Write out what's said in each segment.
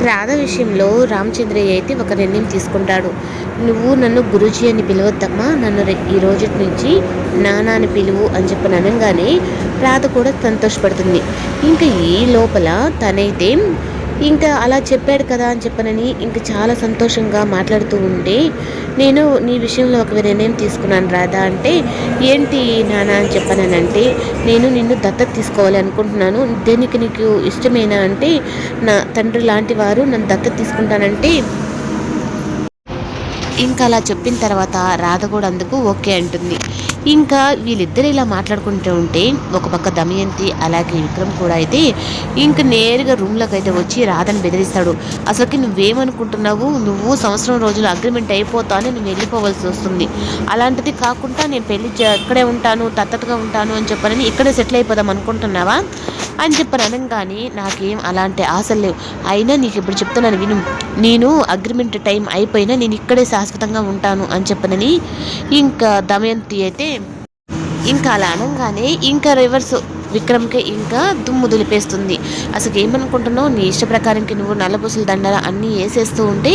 రాధ విషయంలో రామచంద్రయ్య అయితే ఒక నిర్ణయం తీసుకుంటాడు. నువ్వు నన్ను గురూజీ అని పిలవద్దమ్మా, నన్ను ఈ రోజు నుంచి నాన్న అని పిలువు అని చెప్పని అనగానే రాధ కూడా సంతోషపడుతుంది. ఇంకా ఈ లోపల తనైతే ఇంకా అలా చెప్పాడు కదా అని చెప్పనని ఇంకా చాలా సంతోషంగా మాట్లాడుతూ ఉంటే, నేను నీ విషయంలో ఒక నిర్ణయం తీసుకున్నాను రాధా అంటే, ఏంటి నాన్న అని చెప్పానంటే, నేను నిన్ను దత్తత తీసుకోవాలి అనుకుంటున్నాను, దేనికి నీకు ఇష్టమేనా అంటే, నా తండ్రి లాంటి వారు నన్ను దత్తత తీసుకుంటానంటే, ఇంకా అలా చెప్పిన తర్వాత రాధ కూడా అందుకు ఓకే అంటుంది. ఇంకా వీళ్ళిద్దరు ఇలా మాట్లాడుకుంటూ ఉంటే ఒక పక్క దమయంతి అలాగే విక్రమ్ కూడా అయితే ఇంక నేరుగా రూమ్లోకి అయితే వచ్చి రాధని బెదిరిస్తాడు. అసలుకి నువ్వేమనుకుంటున్నావు, నువ్వు సంవత్సరం రోజులు అగ్రిమెంట్ అయిపోతా అని నువ్వు వెళ్ళిపోవాల్సి వస్తుంది, అలాంటిది కాకుండా నేను పెళ్లి ఇక్కడే ఉంటాను దత్తతగా ఉంటాను అని చెప్పనని ఇక్కడే సెటిల్ అయిపోదాం అనుకుంటున్నావా అని చెప్పని అనగానే, నాకేం అలాంటి ఆశలు లేవు, అయినా నీకు ఇప్పుడు చెప్తున్నాను విను, నేను అగ్రిమెంట్ టైం అయిపోయినా నేను ఇక్కడే శాశ్వతంగా ఉంటాను అని చెప్పనని ఇంకా దమయంతి అయితే ఇంకా అలా అనగానే ఇంకా రివర్స్ విక్రమ్కి ఇంకా దుమ్ము దులిపేస్తుంది. అసలు ఏమనుకుంటున్నావు, నీ ఇష్ట ప్రకారంకి నువ్వు నల్లపూసల దండల అన్నీ వేసేస్తూ ఉంటే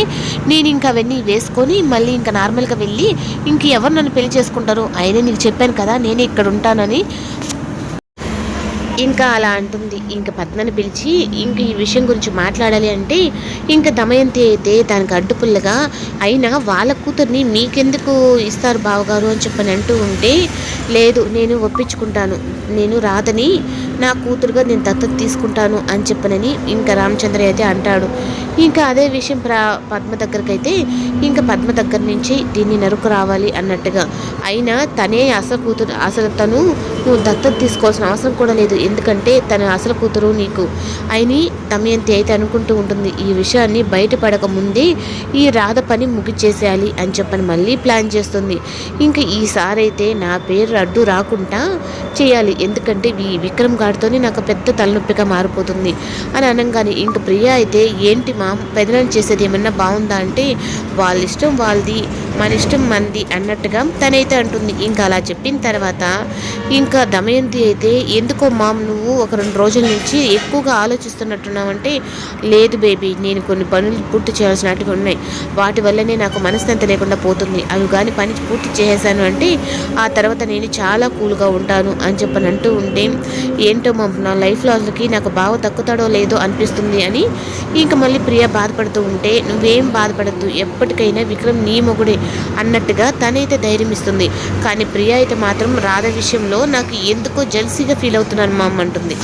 నేను ఇంకా అవన్నీ వేసుకొని మళ్ళీ ఇంకా నార్మల్గా వెళ్ళి ఇంక ఎవరు నన్ను పెళ్లి చేసుకుంటారు, అయినా నీకు చెప్పాను కదా నేనే ఇక్కడ ఉంటానని ఇంకా అలా అంటుంది. ఇంకా పద్మని పిలిచి ఇంక ఈ విషయం గురించి మాట్లాడాలి అంటే ఇంకా దమయంతి అయితే దానికి అడ్డుపుల్లగా, అయినా వాళ్ళ కూతుర్ని మీకెందుకు ఇస్తారు బావగారు అని చెప్పని అంటూ ఉంటే, లేదు నేను ఒప్పించుకుంటాను, నేను రాధని నా కూతురుగా నేను దత్తత తీసుకుంటాను అని చెప్పనని ఇంకా రామచంద్ర అయితే అంటాడు. ఇంకా అదే విషయం పద్మ దగ్గరికి అయితే ఇంకా పద్మ దగ్గర నుంచి దీన్ని నరుకు రావాలి అన్నట్టుగా, అయినా తనే అసలు కూతురు, అసలు తను నువ్వు దత్తత తీసుకోవాల్సిన అవసరం కూడా లేదు, ఎందుకంటే తన అసలు కూతురు నీకు అయిని దమయంతి అయితే అనుకుంటూ ఉంటుంది. ఈ విషయాన్ని బయటపడక ముందే ఈ రాధ పని ముగిచేసేయాలి అని చెప్పని మళ్ళీ ప్లాన్ చేస్తుంది. ఇంకా ఈసారి అయితే నా పేరు అడ్డు రాకుండా చేయాలి, ఎందుకంటే ఈ విక్రమ్ గారితోనే నాకు పెద్ద తలనొప్పిగా మారిపోతుంది అని అనగానే ఇంక ప్రియ అయితే ఏంటి మా పెదనాన్ని చేసేది ఏమన్నా బాగుందా అంటే, వాళ్ళ ఇష్టం వాళ్ళది మన ఇష్టం మంది అన్నట్టుగా తనైతే అంటుంది. ఇంకా అలా చెప్పిన తర్వాత ఇంకా దమయంతి అయితే, ఎందుకో మామ్ నువ్వు ఒక 2 రోజుల నుంచి ఎక్కువగా ఆలోచిస్తున్నట్టున్నావు అంటే, లేదు బేబీ నేను కొన్ని పనులు పూర్తి చేయాల్సినట్టుగా ఉన్నాయి, వాటి వల్లనే నాకు మనశ్శాంతి లేకుండా పోతుంది, అవి కానీ పని పూర్తి చేసేసాను అంటే ఆ తర్వాత నేను చాలా కూల్గా ఉంటాను అని చెప్పని అంటూ ఉంటే, ఏంటో మా నా లైఫ్లో అసలుకి నాకు బాగా తక్కుతాడో లేదో అనిపిస్తుంది అని ఇంకా మళ్ళీ ప్రియ బాధపడుతూ ఉంటే, నువ్వేం బాధపడద్దు ఎప్పటికైనా విక్రమ్ నీ మొగుడే అన్నట్టుగా తనైతే ధైర్యం ఇస్తుంది. కానీ ప్రియ అయితే మాత్రం రాధ విషయంలో నాకు ఎందుకో జెల్సీగా ఫీల్ అవుతున్నాను మా అమ్మ అంటుంది.